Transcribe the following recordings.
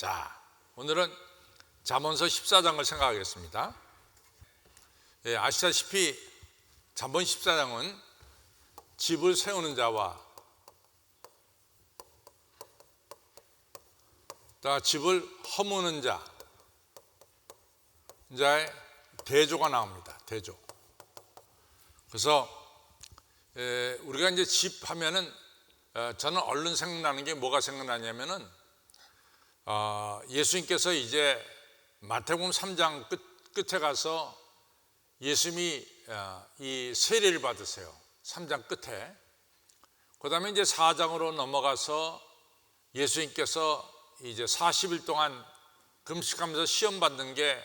자, 오늘은 잠언서 14장을 생각하겠습니다. 아시다시피 잠언 14장은 집을 세우는 자와 집을 허무는 자의 대조가 나옵니다. 대조. 그래서 우리가 이제 집 하면은 저는 얼른 생각나는 게 뭐가 생각나냐면은 예수님께서 이제 마태복음 3장 끝에 가서 예수님이 이 세례를 받으세요. 3장 끝에. 그 다음에 이제 4장으로 넘어가서 예수님께서 이제 40일 동안 금식하면서 시험 받는 게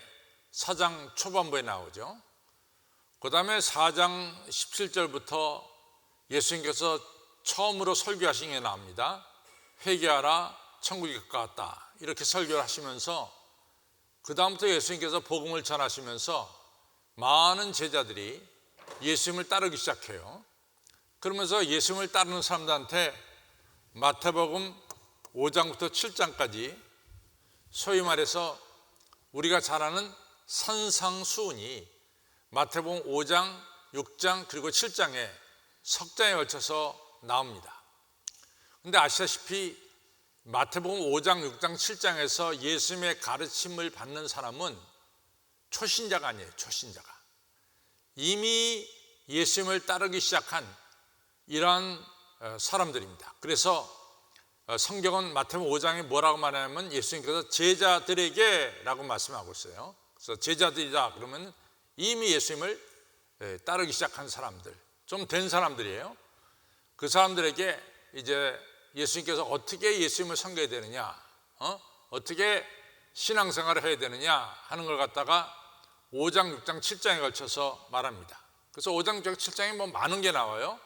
4장 초반부에 나오죠. 그 다음에 4장 17절부터 예수님께서 처음으로 설교하신 게 나옵니다. 회개하라, 천국이 가까웠다. 이렇게 설교를 하시면서 그 다음부터 예수님께서 복음을 전하시면서 많은 제자들이 예수님을 따르기 시작해요. 그러면서 예수님을 따르는 사람들한테 마태복음 5장부터 7장까지 소위 말해서 우리가 잘 아는 산상수훈이 마태복음 5장, 6장 그리고 7장에 석장에 걸쳐서 나옵니다. 그런데 아시다시피 마태복음 5장, 6장, 7장에서 예수님의 가르침을 받는 사람은 초신자가 아니에요. 초신자가. 이미 예수님을 따르기 시작한 이러한 사람들입니다. 그래서 성경은 마태복음 5장에 뭐라고 말하냐면 예수님께서 제자들에게 라고 말씀하고 있어요. 그래서 제자들이다 그러면 이미 예수님을 따르기 시작한 사람들, 좀 된 사람들이에요. 그 사람들에게 이제 예수님께서 어떻게 예수님을 섬겨야 되느냐, 어떻게 신앙생활을 해야 되느냐 하는 걸 갖다가 5장, 6장, 7장에 걸쳐서 말합니다. 그래서 5장, 6장, 7장에 뭐 많은 게 나와요.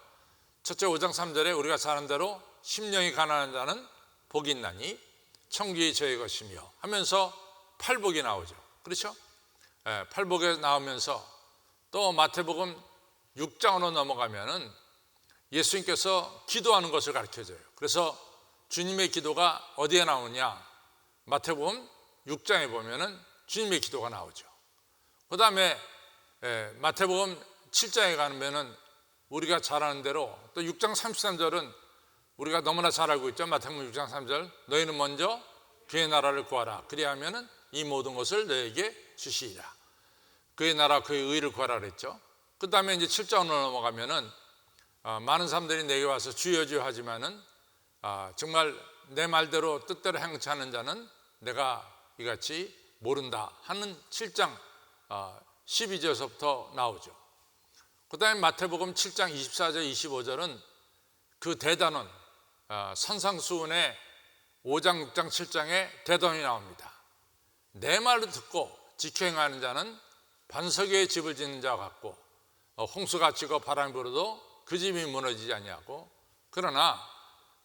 첫째 5장 3절에 우리가 사는 대로 심령이 가난한 자는 복이 있나니 천국이 저의 것이며 하면서 팔복이 나오죠. 그렇죠? 팔복에 나오면서 또 마태복음 6장으로 넘어가면은 예수님께서 기도하는 것을 가르쳐줘요. 그래서 주님의 기도가 어디에 나오느냐? 마태복음 6장에 보면은 주님의 기도가 나오죠. 그 다음에 마태복음 7장에 가면은 우리가 잘 아는 대로 또 6장 33절은 우리가 너무나 잘 알고 있죠. 마태복음 6장 3절 너희는 먼저 그의 나라를 구하라. 그리하면은 이 모든 것을 너에게 주시리라. 그의 나라 그의 의를 구하라 그랬죠. 그 다음에 이제 7장으로 넘어가면은 많은 사람들이 내게 와서 주여 주여 하지만은 정말 내 말대로 뜻대로 행치 않는 자는 내가 이같이 모른다 하는 7장 12절에서부터 나오죠. 그 다음에 마태복음 7장 24절 25절은 그 대단원 산상수훈의 5장 6장 7장에 대단원이 나옵니다. 내 말을 듣고 지켜 행하는 자는 반석 위에 집을 짓는 자와 같고 홍수가 치고 바람이 불어도 그 집이 무너지지 아니하고 그러나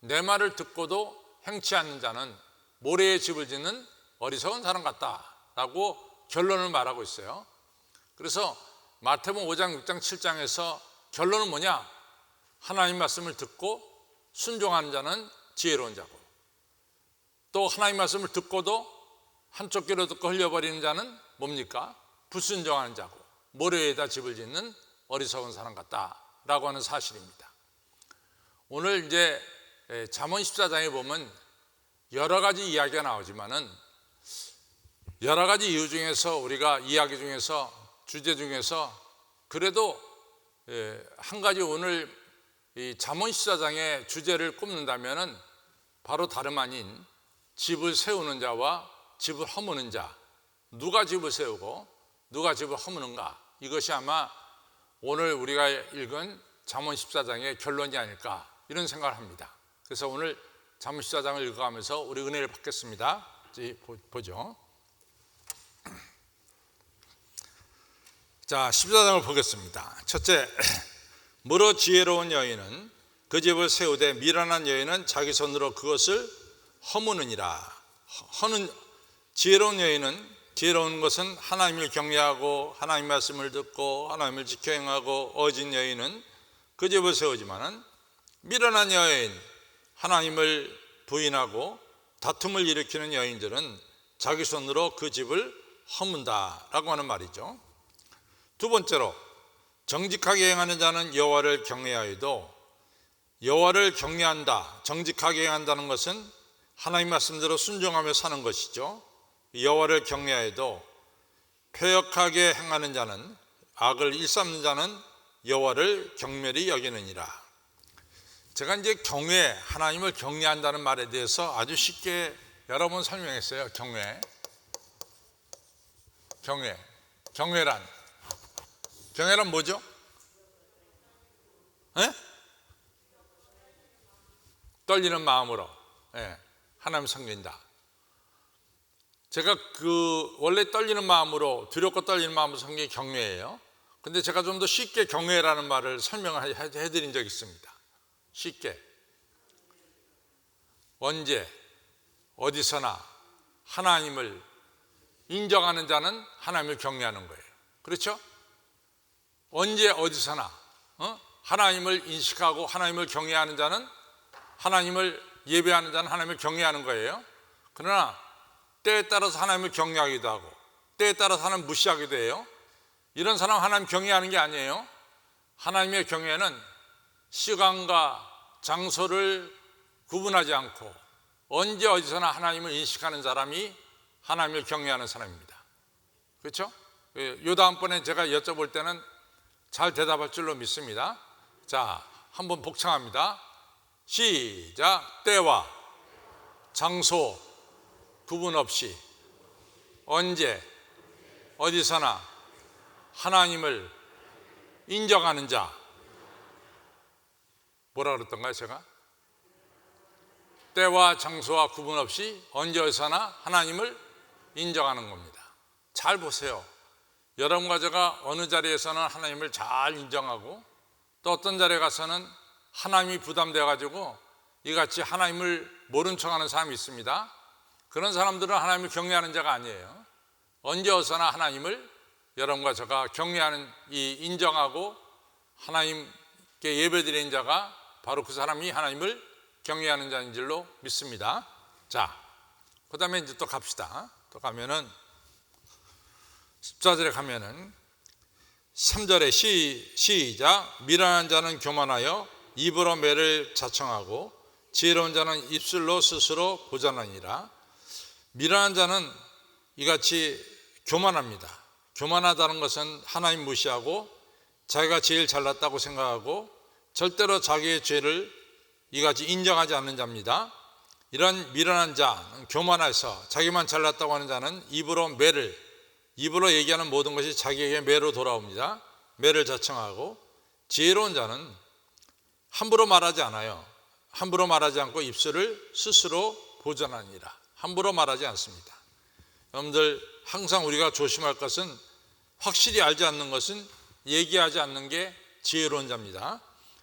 내 말을 듣고도 행치 않는 자는 모래에 집을 짓는 어리석은 사람 같다라고 결론을 말하고 있어요. 그래서 마태복음 5장, 6장, 7장에서 결론은 뭐냐? 하나님 말씀을 듣고 순종하는 자는 지혜로운 자고 또 하나님 말씀을 듣고도 한쪽 귀로 듣고 흘려버리는 자는 뭡니까? 불순종하는 자고 모래에다 집을 짓는 어리석은 사람 같다라고 하는 사실입니다. 오늘 이제 잠언 14장에 보면 여러 가지 이야기가 나오지만은 여러 가지 이유 중에서 우리가 이야기 중에서 주제 중에서 그래도 한 가지 오늘 이 잠언 14장의 주제를 꼽는다면은 바로 다름 아닌 집을 세우는 자와 집을 허무는 자, 누가 집을 세우고 누가 집을 허무는가, 이것이 아마 오늘 우리가 읽은 잠언 14장의 결론이 아닐까 이런 생각을 합니다. 그래서 오늘 잠언 14장을 읽어가면서 우리 은혜를 받겠습니다. 보죠. 자, 14장을 보겠습니다. 첫째, 무릇 지혜로운 여인은 그 집을 세우되 미련한 여인은 자기 손으로 그것을 허무느니라. 지혜로운 여인은, 지혜로운 것은 하나님을 경외하고 하나님 말씀을 듣고 하나님을 지켜 행하고 어진 여인은 그 집을 세우지만은 미련한 여인, 하나님을 부인하고 다툼을 일으키는 여인들은 자기 손으로 그 집을 허문다라고 하는 말이죠. 두 번째로, 정직하게 행하는 자는 여호와를 경외하여도, 여호와를 경외한다, 정직하게 행한다는 것은 하나님 말씀대로 순종하며 사는 것이죠. 여호와를 경외하여도 패역하게 행하는 자는, 악을 일삼는 자는 여호와를 경멸히 여기느니라. 제가 이제 경외, 하나님을 경외한다는 말에 대해서 아주 쉽게 여러 번 설명했어요. 경외란 뭐죠? 떨리는 마음으로 하나님을 섬긴다. 제가 원래 떨리는 마음으로, 두렵고 떨리는 마음으로 섬기는 게 경외예요. 근데 제가 좀 더 쉽게 경외라는 말을 설명을 해드린 적이 있습니다. 쉽게. 언제 어디서나 하나님을 인정하는 자는 하나님을 경외하는 거예요. 그렇죠? 언제 어디서나 하나님을 인식하고 하나님을 경외하는 자는, 하나님을 예배하는 자는 하나님을 경외하는 거예요. 그러나 때에 따라서 하나님을 경외하기도 하고 때에 따라서 하나님을 무시하기도 해요. 이런 사람 하나님 경외하는 게 아니에요. 하나님의 경외는 시간과 장소를 구분하지 않고 언제 어디서나 하나님을 인식하는 사람이 하나님을 경외하는 사람입니다. 그렇죠? 요 다음번에 제가 여쭤볼 때는 잘 대답할 줄로 믿습니다. 자, 한번 복창합니다. 시작. 때와 장소 구분 없이 언제 어디서나 하나님을 인정하는 자. 뭐라 그랬던가요, 제가? 때와 장소와 구분 없이 언제 어디서나 하나님을 인정하는 겁니다. 잘 보세요. 여러분과 제가 어느 자리에서는 하나님을 잘 인정하고 또 어떤 자리에 가서는 하나님이 부담되어 가지고 이같이 하나님을 모른 척하는 사람이 있습니다. 그런 사람들은 하나님을 경외하는 자가 아니에요. 언제 어디서나 하나님을 여러분과 제가 경외하는, 이 인정하고 하나님께 예배드리는 자가 바로 그 사람이 하나님을 경외하는 자인 줄로 믿습니다. 자, 그 다음에 이제 또 갑시다. 또 가면은 14절에 가면은 3절에 시작. 미련한 자는 교만하여 입으로 매를 자청하고 지혜로운 자는 입술로 스스로 보전하니라. 미련한 자는 이같이 교만합니다. 교만하다는 것은 하나님 무시하고 자기가 제일 잘났다고 생각하고 절대로 자기의 죄를 이같이 인정하지 않는 자입니다. 이런 미련한 자, 교만해서 자기만 잘났다고 하는 자는 입으로 얘기하는 모든 것이 자기에게 매로 돌아옵니다. 매를 자청하고 지혜로운 자는 함부로 말하지 않아요. 함부로 말하지 않고 입술을 스스로 보전하니라. 함부로 말하지 않습니다. 여러분들 항상 우리가 조심할 것은, 확실히 알지 않는 것은 얘기하지 않는 게 지혜로운 자입니다.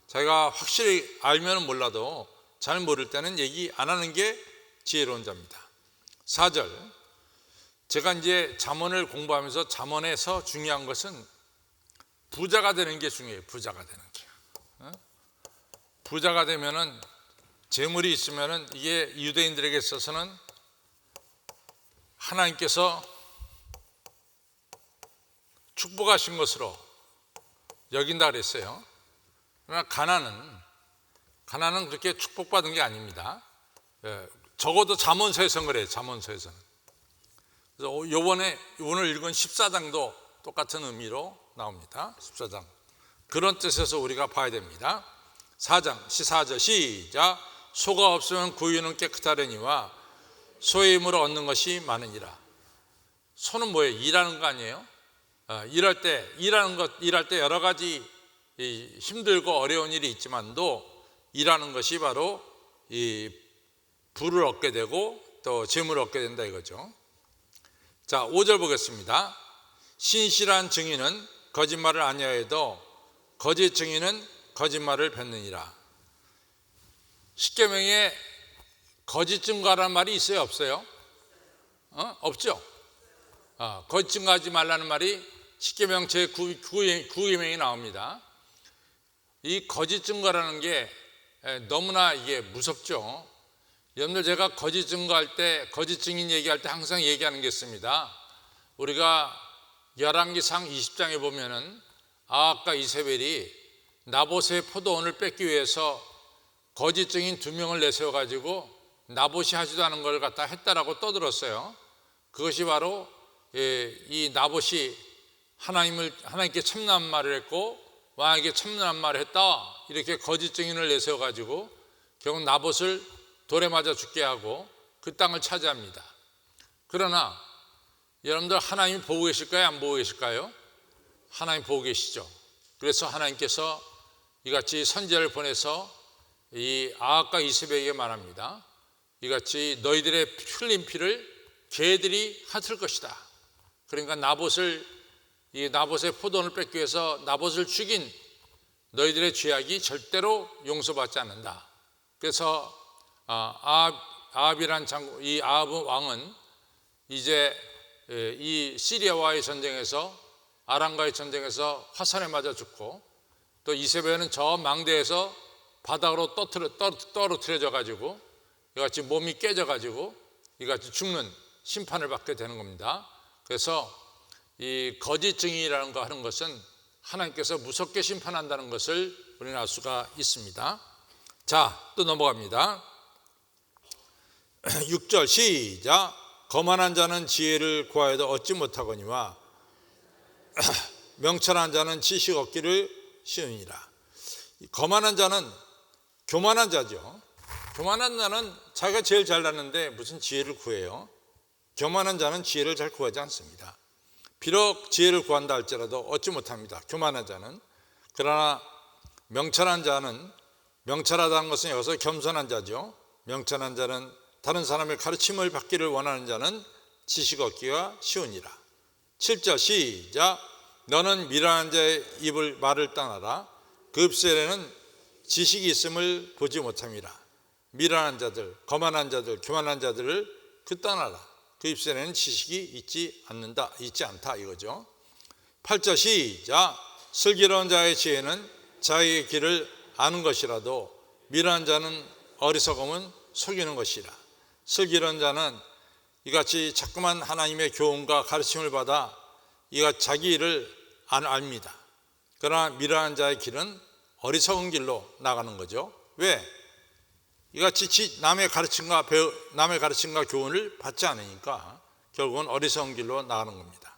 자기가 확실히 알면 몰라도 잘 모를 때는 얘기 안 하는 게 지혜로운 자입니다. 4절, 제가 이제 잠언을 공부하면서 잠언에서 중요한 것은 부자가 되는 게 중요해요. 부자가 되는 게. 부자가 되면은, 재물이 있으면은 이게 유대인들에게 있어서는 하나님께서 축복하신 것으로 여긴다 그랬어요. 그러나 가난은 그렇게 축복받은 게 아닙니다. 적어도 잠언서에서는 그래요. 잠언서에서는. 그래서 오늘 읽은 14장도 똑같은 의미로 나옵니다. 14장. 그런 뜻에서 우리가 봐야 됩니다. 4절 시작. 소가 없으면 구유는 깨끗하려니와 소의 힘으로 얻는 것이 많으니라. 소는 뭐예요? 일하는 거 아니에요? 일할 때 여러 가지 힘들고 어려운 일이 있지만도 일하는 것이 바로 이 부를 얻게 되고 또 재물을 얻게 된다 이거죠. 자, 5절 보겠습니다. 신실한 증인은 거짓말을 아니하여도 거짓 증인은 거짓말을 뱉느니라. 십계명에 거짓 증거라는 말이 있어요, 없어요? 없죠? 거짓 증거하지 말라는 말이 십계명 제9계명에 나옵니다. 이 거짓 증거라는 게 너무나 이게 무섭죠. 여러분들 제가 거짓 증거할 때, 거짓 증인 얘기할 때 항상 얘기하는 게 있습니다. 우리가 열왕기상 20장에 보면은 아합과 이세벨이 나봇의 포도원을 뺏기 위해서 거짓 증인 2명을 내세워 가지고 나봇이 하지도 않은 걸 갖다 했다라고 떠들었어요. 그것이 바로 이 나봇이 하나님께 참나한 말을 했고 왕에게 참나한 말을 했다, 이렇게 거짓 증인을 내세워 가지고 결국 나봇을 돌에 맞아 죽게 하고 그 땅을 차지합니다. 그러나 여러분들 하나님이 보고 계실까요? 안 보고 계실까요? 하나님 보고 계시죠. 그래서 하나님께서 이같이 선지자를 보내서 이 아합과 이세벨에게 말합니다. 이같이 너희들의 흘린 피를 개들이 핥을 것이다. 그러니까 나봇의 포도원을 뺏기 위해서 나봇을 죽인 너희들의 죄악이 절대로 용서받지 않는다. 그래서 아합이란 장군, 이 아합 왕은 이제 이 시리아와의 전쟁에서, 아람과의 전쟁에서 화산에 맞아 죽고, 또 이세벨은 저 망대에서 바닥으로 떨어뜨려져 가지고 이같이 몸이 깨져 가지고 이같이 죽는 심판을 받게 되는 겁니다. 그래서 이 거짓 증인이라는 거 하는 것은 하나님께서 무섭게 심판한다는 것을 우리는 알 수가 있습니다. 자, 또 넘어갑니다. 6절 시작. 거만한 자는 지혜를 구하여도 얻지 못하거니와 명철한 자는 지식 얻기를 쉬우니라. 거만한 자는 교만한 자죠. 교만한 자는 자기가 제일 잘났는데 무슨 지혜를 구해요? 교만한 자는 지혜를 잘 구하지 않습니다. 비록 지혜를 구한다 할지라도 얻지 못합니다. 교만한 자는. 그러나 명철한 자는, 명철하다는 것은 여기서 겸손한 자죠. 명철한 자는, 다른 사람의 가르침을 받기를 원하는 자는 지식 얻기가 쉬우니라. 7절 시작. 너는 미련한 자의 말을 떠나라. 그 읍셀에는 지식이 있음을 보지 못함이라. 미련한 자들, 거만한 자들, 교만한 자들을 떠나라. 그 입술에는 지식이 있지 않다 이거죠. 8절 시작. 슬기로운 자의 지혜는 자기의 길을 아는 것이라도 미련한 자는 어리석음은 속이는 것이라. 슬기로운 자는 이같이 자꾸만 하나님의 교훈과 가르침을 받아 이가 자기 일을 압니다. 그러나 미련한 자의 길은 어리석은 길로 나가는 거죠. 왜? 이같이 남의 가르침과 교훈을 받지 않으니까 결국은 어리석은 길로 나가는 겁니다.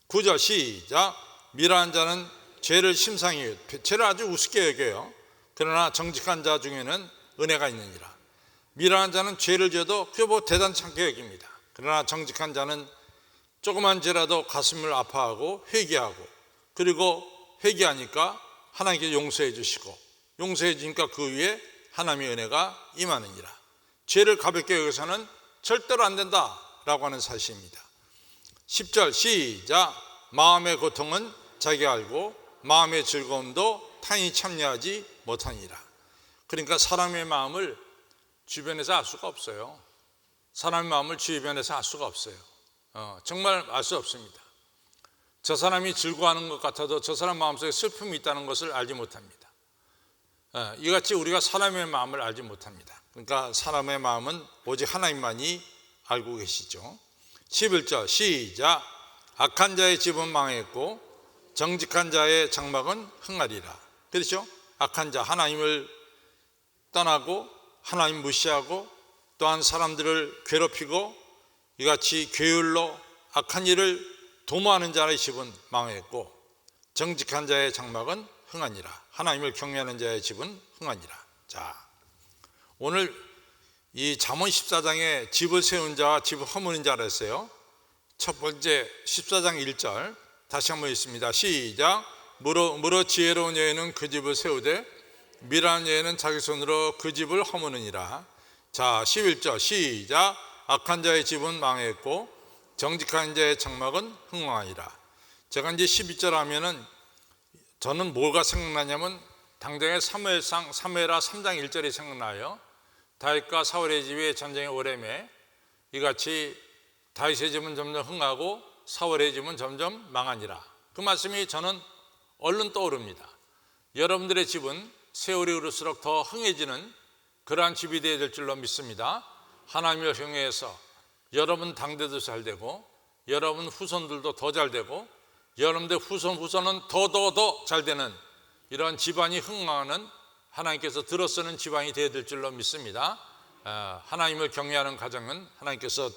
9절 시작. 미련한 자는 죄를 심상히 여겨요. 죄를 아주 우습게 여겨요. 그러나 정직한 자 중에는 은혜가 있느니라. 미련한 자는 죄를 지어도 그게 뭐 대단치 않게 여깁니다. 그러나 정직한 자는 조그만 죄라도 가슴을 아파하고 회개하고, 그리고 회개하니까 하나님께 용서해 주시고, 용서해 주니까 그 위에 하나님의 은혜가 임하느니라. 죄를 가볍게 여기서는 절대로 안 된다라고 하는 사실입니다. 10절 시작. 마음의 고통은 자기가 알고 마음의 즐거움도 타인이 참여하지 못하니라. 그러니까 사람의 마음을 주변에서 알 수가 없어요. 사람의 마음을 주변에서 알 수가 없어요. 정말 알 수 없습니다. 저 사람이 즐거워하는 것 같아도 저 사람 마음속에 슬픔이 있다는 것을 알지 못합니다. 이같이 우리가 사람의 마음을 알지 못합니다. 그러니까 사람의 마음은 오직 하나님만이 알고 계시죠. 11절 시작. 악한 자의 집은 망했고 정직한 자의 장막은 흥하리라. 그렇죠? 악한 자, 하나님을 떠나고 하나님 무시하고 또한 사람들을 괴롭히고 이같이 게을러 악한 일을 도모하는 자의 집은 망했고 정직한 자의 장막은 흥하니라. 하나님을 경외하는 자의 집은 흥하니라. 자, 오늘 이 잠언 14장에 집을 세운 자와 집을 허무는 자라 했어요. 첫 번째 14장 1절 다시 한번 읽습니다. 시작. 무릇 지혜로운 여인은 그 집을 세우되 미련한 여인은 자기 손으로 그 집을 허무느니라. 자, 11절 시작. 악한 자의 집은 망했고 정직한 자의 장막은 흥왕하니라. 제가 이제 12절 하면은 저는 뭐가 생각나냐면 당장에 사무엘하 3장 1절이 생각나요. 다윗과 사울의 집이 전쟁의 오래매 이같이 다윗의 집은 점점 흥하고 사울의 집은 점점 망하니라. 그 말씀이 저는 얼른 떠오릅니다. 여러분들의 집은 세월이 흐를수록 더 흥해지는 그러한 집이 되어야 될 줄로 믿습니다. 하나님을 경외해서 여러분 당대도 잘 되고 여러분 후손들도 더 잘 되고 여러분들 후손은 더 잘 되는 이런 집안이 흥망하는 하나님께서 들어쓰는 집안이 되어야 될 줄로 믿습니다. 하나님을 경외하는 가정은 하나님께서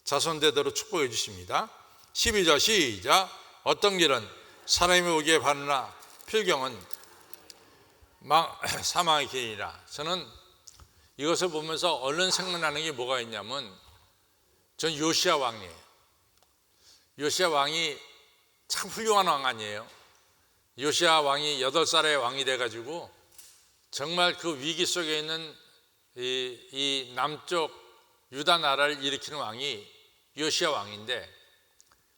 자손대대로 축복해 주십니다. 12절 시작. 어떤 길은 사람이 오기에 바르나 필경은 사망의 길이라. 저는 이것을 보면서 얼른 생각나는 게 뭐가 있냐면 전 요시야 왕이에요. 요시야 왕이 참 훌륭한 왕 아니에요. 요시야 왕이 8살에 왕이 돼가지고 정말 그 위기 속에 있는 이 남쪽 유다 나라를 일으키는 왕이 요시야 왕인데,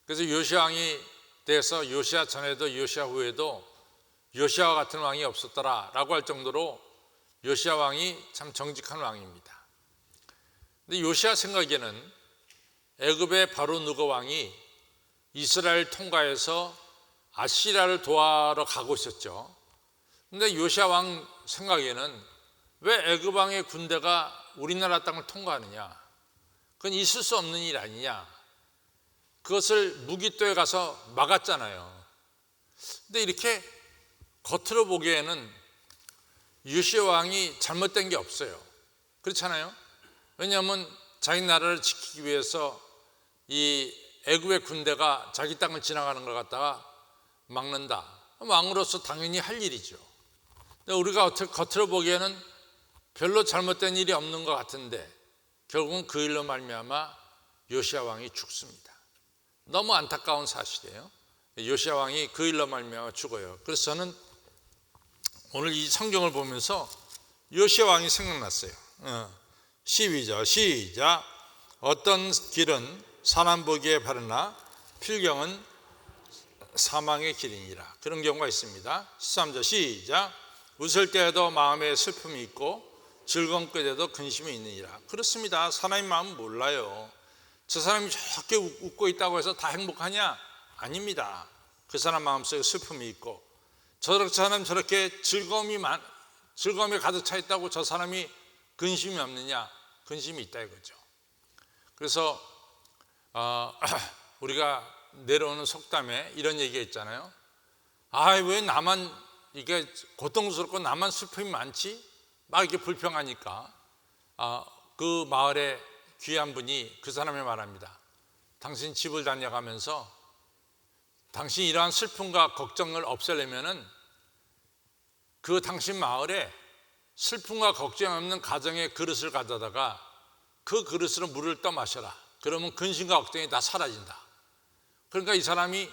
그래서 요시야 왕이 돼서 요시야 전에도 요시야 후에도 요시야와 같은 왕이 없었더라라고 할 정도로 요시야 왕이 참 정직한 왕입니다. 근데 요시야 생각에는 애굽의 바로 느고 왕이 이스라엘 통과해서 아시리아를 도하러 가고 있었죠. 근데 요시야 왕 생각에는 왜 애굽 왕의 군대가 우리나라 땅을 통과하느냐? 그건 있을 수 없는 일 아니냐? 그것을 무기토에 가서 막았잖아요. 근데 이렇게 겉으로 보기에는 요시야 왕이 잘못된 게 없어요. 그렇잖아요. 왜냐하면 자기 나라를 지키기 위해서 이 애굽의 군대가 자기 땅을 지나가는 걸 갖다가 막는다. 왕으로서 당연히 할 일이죠. 근데 우리가 겉으로 보기에는 별로 잘못된 일이 없는 것 같은데 결국은 그 일로 말미암아 요시야 왕이 죽습니다. 너무 안타까운 사실이에요. 요시야 왕이 그 일로 말미암아 죽어요. 그래서 저는 오늘 이 성경을 보면서 요시야 왕이 생각났어요. 12절 시작. 어떤 길은 사람 보기에 바르나 필경은 사망의 길이니라. 그런 경우가 있습니다. 13절 시작. 웃을 때에도 마음에 슬픔이 있고 즐거운 때에도 근심이 있느니라. 그렇습니다. 사람의 마음은 몰라요. 저 사람이 저렇게 웃고 있다고 해서 다 행복하냐? 아닙니다. 그 사람 마음속에 슬픔이 있고 저 사람 저렇게 즐거움이 가득 차 있다고 저 사람이 근심이 없느냐? 근심이 있다 이거죠. 그래서 우리가 내려오는 속담에 이런 얘기가 있잖아요. 왜 나만 이게 고통스럽고 나만 슬픔이 많지? 막 이렇게 불평하니까 그 마을에 귀한 분이 그 사람을 말합니다. 당신 집을 다녀가면서 당신 이러한 슬픔과 걱정을 없애려면은 그 당신 마을에 슬픔과 걱정 없는 가정의 그릇을 가져다가 그 그릇으로 물을 떠 마셔라. 그러면 근심과 걱정이 다 사라진다. 그러니까 이 사람이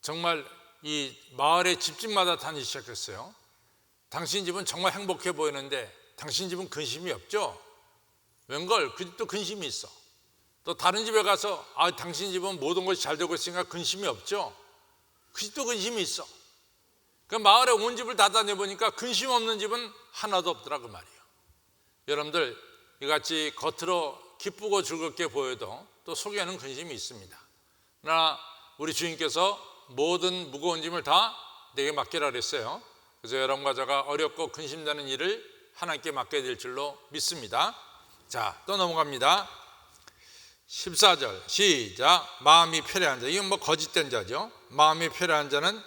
정말 이 마을의 집집마다 다니기 시작했어요. 당신 집은 정말 행복해 보이는데 당신 집은 근심이 없죠? 웬걸 그 집도 근심이 있어. 또 다른 집에 가서 당신 집은 모든 것이 잘 되고 있으니까 근심이 없죠? 그 집도 근심이 있어. 그 마을에 온 집을 다 다녀보니까 근심 없는 집은 하나도 없더라 그 말이에요. 여러분들 이같이 겉으로 기쁘고 즐겁게 보여도 또 속에는 근심이 있습니다. 그러나 우리 주님께서 모든 무거운 짐을 다 내게 맡기라 그랬어요. 그래서 여러분과 제가 어렵고 근심되는 일을 하나님께 맡게 될 줄로 믿습니다. 자, 또 넘어갑니다. 14절 시작. 마음이 편해한 자, 이건 거짓된 자죠. 마음이 편해한 자는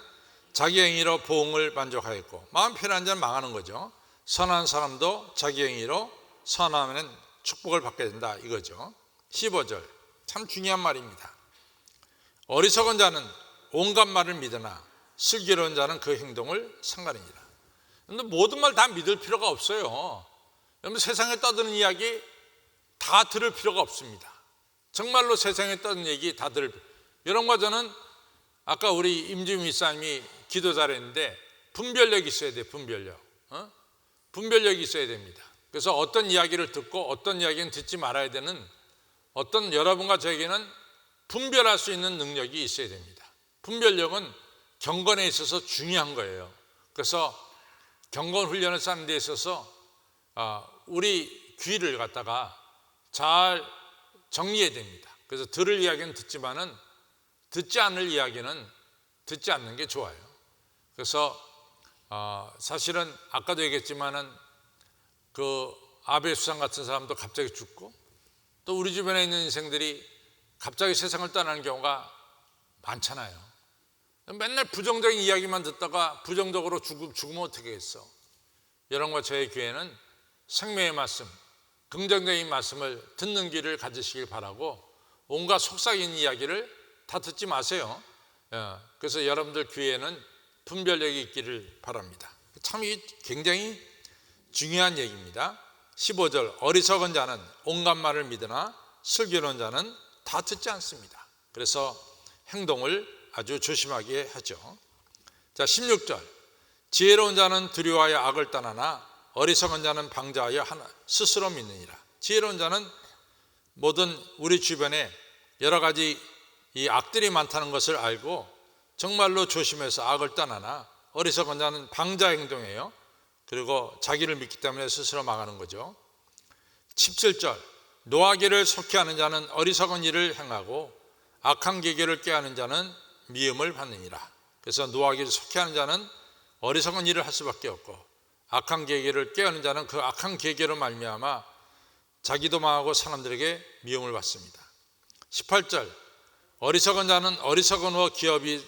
자기 행위로 보응을 만족하였고, 마음 편해한 자는 망하는 거죠. 선한 사람도 자기 행위로 선하면 축복을 받게 된다 이거죠. 15절 참 중요한 말입니다. 어리석은 자는 온갖 말을 믿으나 슬기로운 자는 그 행동을 상가리니라. 그런데 모든 말 다 믿을 필요가 없어요. 여러분 세상에 떠드는 이야기 다 들을 필요가 없습니다. 정말로 세상에 떠드는 얘기 다 들을 필요. 여러분과 저는 아까 우리 임지훈 목사님이 기도 잘했는데 분별력이 있어야 돼요. 분별력이 있어야 됩니다. 그래서 어떤 이야기를 듣고 어떤 이야기는 듣지 말아야 되는 어떤 여러분과 저에게는 분별할 수 있는 능력이 있어야 됩니다. 분별력은 경건에 있어서 중요한 거예요. 그래서 경건 훈련을 쌓는 데 있어서 우리 귀를 갖다가 잘 정리해야 됩니다. 그래서 들을 이야기는 듣지만은 듣지 않을 이야기는 듣지 않는 게 좋아요. 그래서 사실은 아까도 얘기했지만은 그 아베 수상 같은 사람도 갑자기 죽고, 또 우리 주변에 있는 인생들이 갑자기 세상을 떠나는 경우가 많잖아요. 맨날 부정적인 이야기만 듣다가 부정적으로 죽으면 어떻게 했어? 여러분과 저의 교회는 생명의 말씀, 긍정적인 말씀을 듣는 귀를 가지시길 바라고, 온갖 속삭이는 이야기를 다 듣지 마세요. 그래서 여러분들 귀에는 분별력이 있기를 바랍니다. 참 이 굉장히 중요한 얘기입니다. 15절, 어리석은 자는 온갖 말을 믿으나 슬기로운 자는 다 듣지 않습니다. 그래서 행동을 아주 조심하게 하죠. 자, 16절, 지혜로운 자는 두려워하여 악을 떠나나 어리석은 자는 방자하여 하나 스스로 믿느니라. 지혜로운 자는 모든 우리 주변에 여러 가지 이 악들이 많다는 것을 알고 정말로 조심해서 악을 떠나나, 어리석은 자는 방자 행동이에요. 그리고 자기를 믿기 때문에 스스로 망하는 거죠. 17절, 노하기를 속히하는 자는 어리석은 일을 행하고 악한 계계를 꾀하는 자는 미움을 받느니라. 그래서 노하기를 속히하는 자는 어리석은 일을 할 수밖에 없고, 악한 계계를 꾀하는 자는 그 악한 계계로 말미암아 자기도 망하고 사람들에게 미움을 받습니다. 18절, 어리석은 자는 어리석은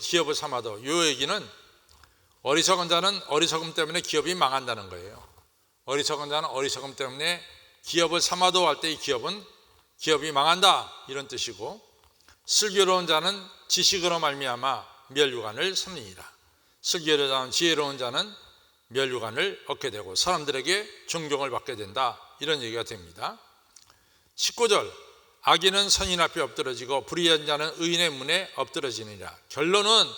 기업을 삼아도, 이 얘기는 어리석은 자는 어리석음 때문에 기업이 망한다는 거예요. 어리석은 자는 어리석음 때문에 기업을 삼아도 할 때 이 기업이 망한다, 이런 뜻이고, 슬기로운 자는 지식으로 말미암아 멸류관을 삼느니라. 슬기로운 자는, 지혜로운 자는 멸류관을 얻게 되고 사람들에게 존경을 받게 된다, 이런 얘기가 됩니다. 19절, 악인은 선인 앞에 엎드러지고 불의한 자는 의인의 문에 엎드러지느니라. 결론은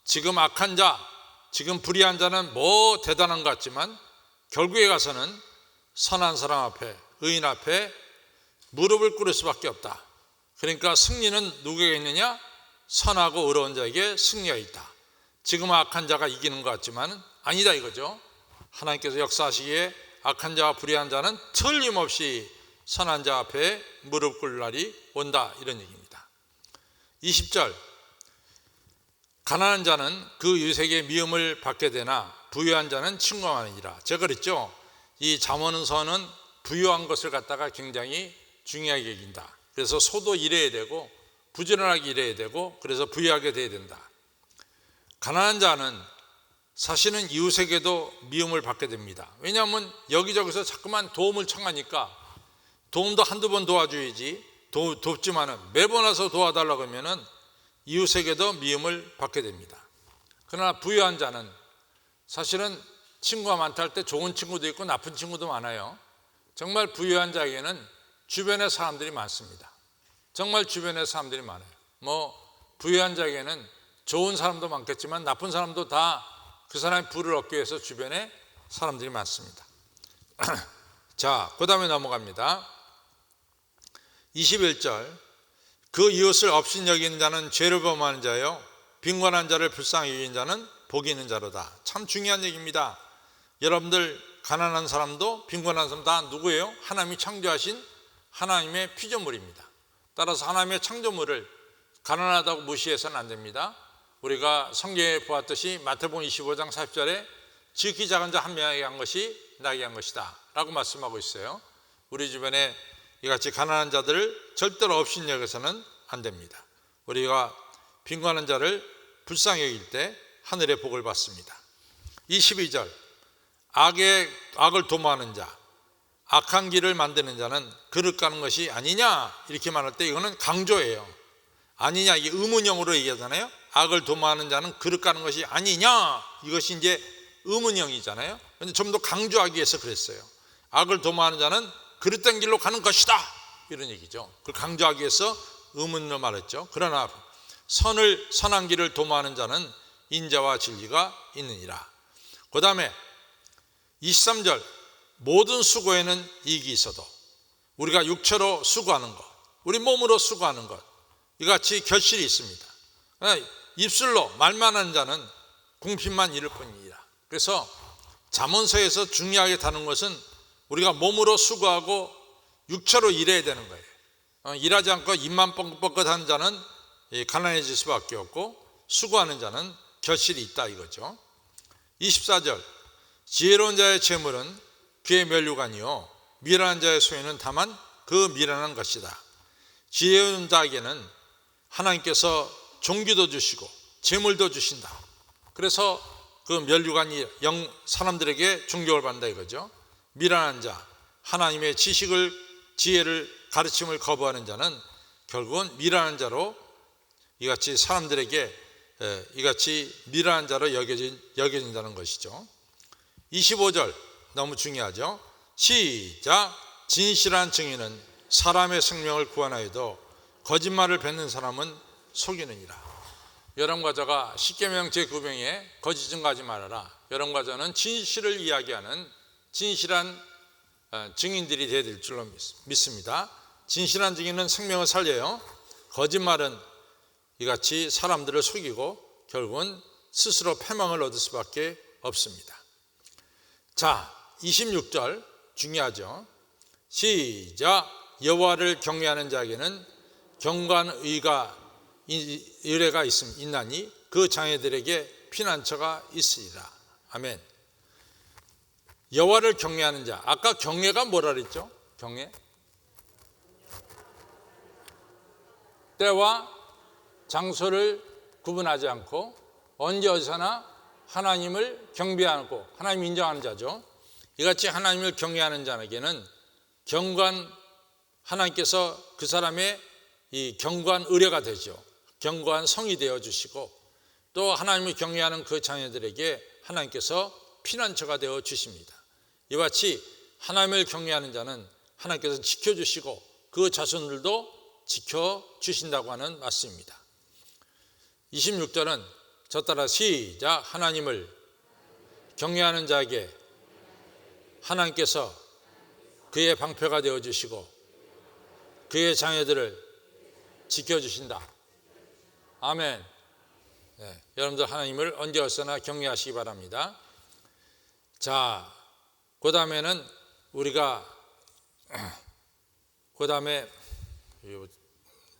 지금 악한 자, 지금 불의한 자는 뭐 대단한 것 같지만 결국에 가서는 선한 사람 앞에, 의인 앞에 무릎을 꿇을 수밖에 없다. 그러니까 승리는 누구에게 있느냐? 선하고 의로운 자에게 승리가 있다. 지금 악한 자가 이기는 것 같지만 아니다, 이거죠. 하나님께서 역사하시기에 악한 자와 불의한 자는 틀림없이 선한 자 앞에 무릎 꿇을 날이 온다, 이런 얘기입니다. 20절, 가난한 자는 그 유색의 미움을 받게 되나 부유한 자는 칭송하느니라. 제가 그랬죠. 이 잠언서는 부유한 것을 갖다가 굉장히 중요하게 여긴다. 그래서 소도 일해야 되고 부지런하게 일해야 되고, 그래서 부유하게 돼야 된다. 가난한 자는 사실은 이웃에게도 미움을 받게 됩니다. 왜냐하면 여기저기서 자꾸만 도움을 청하니까, 도움도 한두 번 도와줘야지, 돕지만은 매번 와서 도와달라고 하면은 이웃에게도 미움을 받게 됩니다. 그러나 부유한 자는 사실은 친구가 많다 할 때 좋은 친구도 있고 나쁜 친구도 많아요. 정말 부유한 자에게는 주변에 사람들이 많습니다. 정말 주변에 사람들이 많아요. 부유한 자에게는 좋은 사람도 많겠지만 나쁜 사람도 다 그 사람의 부를 얻기 위해서 주변에 사람들이 많습니다. 자, 그 다음에 넘어갑니다. 21절, 그 이웃을 업신여기는 자는 죄를 범하는 자요, 빈곤한 자를 불쌍히 여기는 자는 복이 있는 자로다. 참 중요한 얘기입니다. 여러분들 가난한 사람도 빈곤한 사람 다 누구예요? 하나님이 창조하신 하나님의 피조물입니다. 따라서 하나님의 창조물을 가난하다고 무시해서는 안 됩니다. 우리가 성경에 보았듯이 마태복음 25장 40절에 지극히 작은 자 한 명에게 한 것이 나에게 한 것이다 라고 말씀하고 있어요. 우리 주변에 이같이 가난한 자들을 절대로 업신여겨서는 안 됩니다. 우리가 빈곤한 자를 불쌍히 여길 때 하늘의 복을 받습니다. 22절, 악을 도모하는 자, 악한 길을 만드는 자는 그릇 가는 것이 아니냐, 이렇게 말할 때 이거는 강조예요. 아니냐, 이게 의문형으로 얘기하잖아요. 악을 도모하는 자는 그릇 가는 것이 아니냐, 이것이 이제 의문형이잖아요. 그런데 좀 더 강조하기 위해서 그랬어요. 악을 도모하는 자는 그릇된 길로 가는 것이다, 이런 얘기죠. 그걸 강조하기 위해서 의문으로 말했죠. 그러나 선한 길을 도모하는 자는 인자와 진리가 있느니라. 그 다음에 23절, 모든 수고에는 이익이 있어도 우리가 육체로 수고하는 것, 우리 몸으로 수고하는 것, 이같이 결실이 있습니다. 입술로 말만 하는 자는 궁핍만 이룰 뿐이니라. 그래서 잠언서에서 중요하게 다루는 것은 우리가 몸으로 수고하고 육체로 일해야 되는 거예요. 일하지 않고 입만 뻥긋뻥긋하는 자는 가난해질 수밖에 없고, 수고하는 자는 결실이 있다, 이거죠. 24절, 지혜로운 자의 재물은 그의 멸류관이요 미련한 자의 소유는 다만 그 미련한 것이다. 지혜로운 자에게는 하나님께서 종기도 주시고 재물도 주신다. 그래서 그 면류관이 사람들에게 존경을 받는다 이거죠. 미련한 자, 하나님의 지혜를 가르침을 거부하는 자는 결국은 미련한 자로 이같이 사람들에게 이같이 미련한 자로 여겨진다는 것이죠. 25절 너무 중요하죠. 시작. 진실한 증인은 사람의 생명을 구원하여도 거짓말을 뱉는 사람은 속이느니라. 여러분과 저가 십계명 제9명에 거짓 증거하지 말아라. 여러분과 저는 진실을 이야기하는 진실한 증인들이 되어야 될 줄로 믿습니다. 진실한 증인은 생명을 살려요. 거짓말은 이같이 사람들을 속이고 결국은 스스로 패망을 얻을 수밖에 없습니다. 자, 26절 중요하죠. 시작. 여호와를 경외하는 자에게는 경건의가 의뢰가 있나니 그 장애들에게 피난처가 있으리라. 아멘. 여호와를 경외하는 자. 아까 경외가 뭐라 그랬죠? 경외. 때와 장소를 구분하지 않고 언제 어디서나 하나님을 경배하고 하나님 인정하는 자죠. 이같이 하나님을 경외하는 자에게는 하나님께서 그 사람의 이 견고한 의뢰가 되죠. 견고한 성이 되어 주시고 또 하나님을 경외하는 그 자녀들에게 하나님께서 피난처가 되어 주십니다. 이와 같이 하나님을 경외하는 자는 하나님께서 지켜주시고 그 자손들도 지켜주신다고 하는 말씀입니다. 26절은 저 따라 시작. 하나님을 경외하는 자에게 하나님께서 그의 방패가 되어주시고 그의 자녀들을 지켜주신다. 아멘. 네, 여러분들 하나님을 언제 어디서나 경외하시기 바랍니다. 자, 그 다음에는 우리가 그 다음에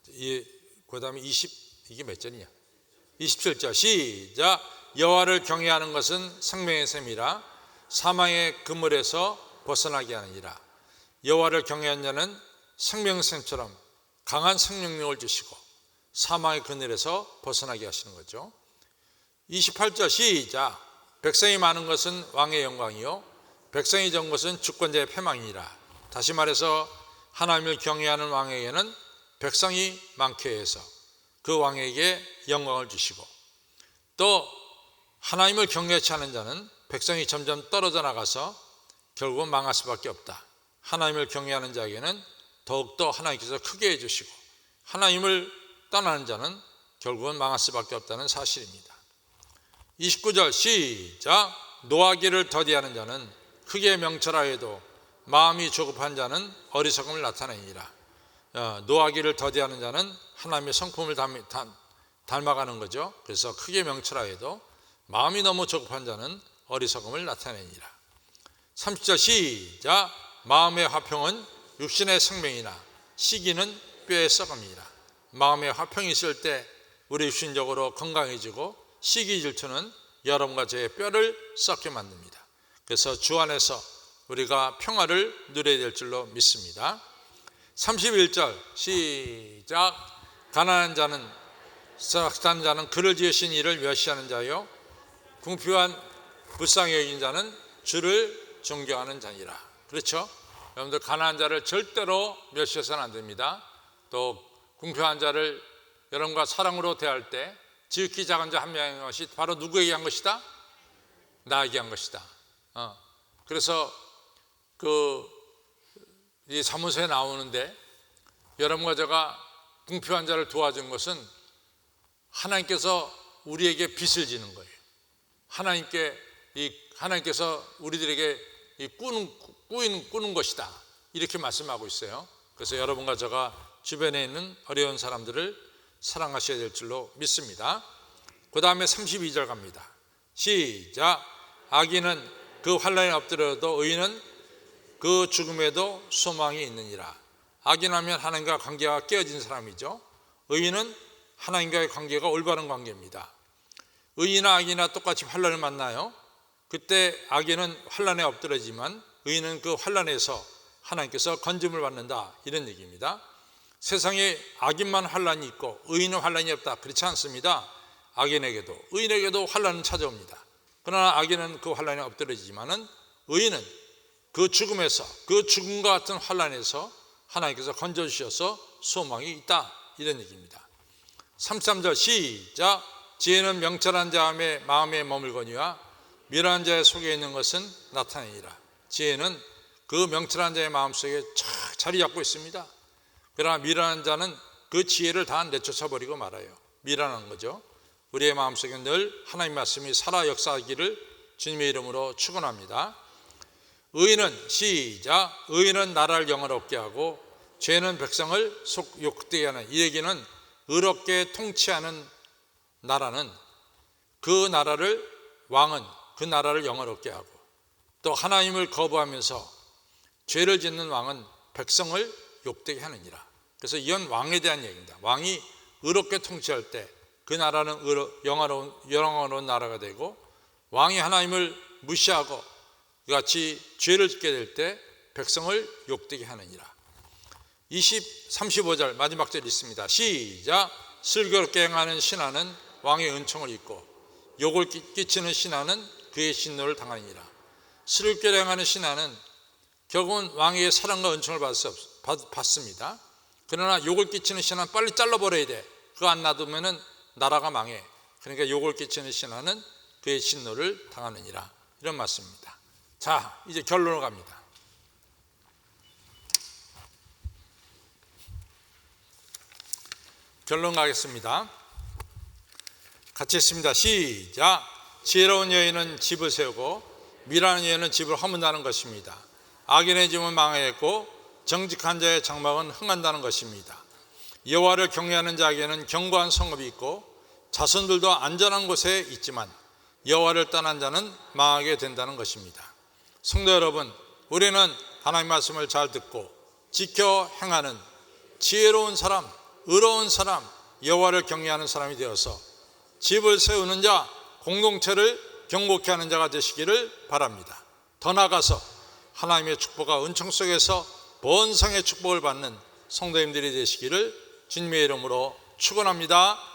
이게 몇 절이냐? 27절 시작. 여호와를 경외하는 것은 생명의 샘이라 사망의 그물에서 벗어나게 하느니라. 여호와를 경외하는 자는 생명샘처럼 강한 생명력을 주시고 사망의 그늘에서 벗어나게 하시는 거죠. 28절 시작. 백성이 많은 것은 왕의 영광이요 백성이 적은 것은 주권자의 패망이니라. 다시 말해서 하나님을 경외하는 왕에게는 백성이 많게 해서 그 왕에게 영광을 주시고 또 하나님을 경외치 않은 자는 백성이 점점 떨어져 나가서 결국은 망할 수밖에 없다. 하나님을 경외하는 자에게는 더욱더 하나님께서 크게 해주시고 하나님을 떠나는 자는 결국은 망할 수밖에 없다는 사실입니다. 29절 시작. 노하기를 더디하는 자는 크게 명철하여도 마음이 조급한 자는 어리석음을 나타내니라. 노하기를 더디하는 자는 하나님의 성품을 닮아가는 거죠. 그래서 크게 명철하여도 마음이 너무 조급한 자는 어리석음을 나타내니라. 30절 시작. 마음의 화평은 육신의 생명이나 시기는 뼈의 썩음이라. 마음의 화평이 있을 때 우리 육신적으로 건강해지고 시기 질투는 여러분과 저의 뼈를 썩게 만듭니다. 그래서 주 안에서 우리가 평화를 누려야 될 줄로 믿습니다. 31절 시작. 가난한 자는 싹한 자는 그를 지으신 이를 멸시하는 자요 궁핍한 불쌍히 여긴 자는 주를 존경하는 자니라. 그렇죠? 여러분들 가난한 자를 절대로 멸시해서는 안 됩니다. 또 궁핍한 자를 여러분과 사랑으로 대할 때 지극히 작은 자 한 명의 것이 바로 누구에게 한 것이다? 나에게 한 것이다. 그래서 이 사무소에 나오는데 여러분과 제가 궁핍한 자를 도와준 것은 하나님께서 우리에게 빚을 지는 거예요. 하나님께서 우리들에게 꾸는 것이다. 이렇게 말씀하고 있어요. 그래서 여러분과 제가 주변에 있는 어려운 사람들을 사랑하셔야 될 줄로 믿습니다. 그 다음에 32절 갑니다. 시작. 악인은 그 환난에 엎드려도 의인은 그 죽음에도 소망이 있느니라. 악인하면 하나님과 관계가 깨어진 사람이죠. 의인은 하나님과의 관계가 올바른 관계입니다. 의인이나 악인이나 똑같이 환난을 만나요. 그때 악인은 환난에 엎드려지만 의인은 그 환난에서 하나님께서 건짐을 받는다, 이런 얘기입니다. 세상에 악인만 환난이 있고 의인은 환난이 없다, 그렇지 않습니다. 악인에게도 의인에게도 환난은 찾아옵니다. 그러나 악인은 그 환난에 엎드러지지만은 의인은 그 죽음에서, 그 죽음과 같은 환난에서 하나님께서 건져주셔서 소망이 있다, 이런 얘기입니다. 33절 시작. 지혜는 명철한 자의 마음에 머물거니와 미련한 자의 속에 있는 것은 나타내니라. 지혜는 그 명철한 자의 마음속에 쫙 자리 잡고 있습니다. 그러나 미련한 자는 그 지혜를 다 내쫓아버리고 말아요. 미련한 거죠. 우리의 마음속에 늘 하나님 말씀이 살아 역사하기를 주님의 이름으로 축원합니다. 의인은 시작. 의인은 나라를 영화롭게 하고 죄는 백성을 욕되게 하는. 이 얘기는 의롭게 통치하는 나라는 그 나라를, 왕은 그 나라를 영화롭게 하고, 또 하나님을 거부하면서 죄를 짓는 왕은 백성을 욕되게 하느니라. 그래서 이건 왕에 대한 얘기입니다. 왕이 의롭게 통치할 때 그 나라는 영화로운 나라가 되고, 왕이 하나님을 무시하고 같이 죄를 짓게 될 때 백성을 욕되게 하느니라. 35절 마지막 절 있습니다. 시작. 슬기롭게 행하는 신하는 왕의 은총을 입고 욕을 끼치는 신하는 그의 진노를 당하니라. 슬기롭게 행하는 신하는 결국은 왕의 사랑과 은총을 받습니다. 그러나 욕을 끼치는 신하는 빨리 잘라버려야 돼. 그거 안 놔두면 나라가 망해. 그러니까 욕을 끼치는 신하는 그의 진노를 당하느니라, 이런 말씀입니다. 자, 이제 결론으로 갑니다. 결론 가겠습니다. 같이 했습니다. 시작. 지혜로운 여인은 집을 세우고 미련한 여인은 집을 허문다는 것입니다. 악인의 집은 망하였고 정직한 자의 장막은 흥한다는 것입니다. 여호와를 경외하는 자에게는 견고한 성읍이 있고 자손들도 안전한 곳에 있지만 여호와를 떠난 자는 망하게 된다는 것입니다. 성도 여러분, 우리는 하나님 말씀을 잘 듣고 지켜 행하는 지혜로운 사람, 의로운 사람, 여호와를 경외하는 사람이 되어서 집을 세우는 자, 공동체를 경고케 하는 자가 되시기를 바랍니다. 더 나아가서 하나님의 축복과 은총 속에서 번성의 축복을 받는 성도님들이 되시기를 주님의 이름으로 축원합니다.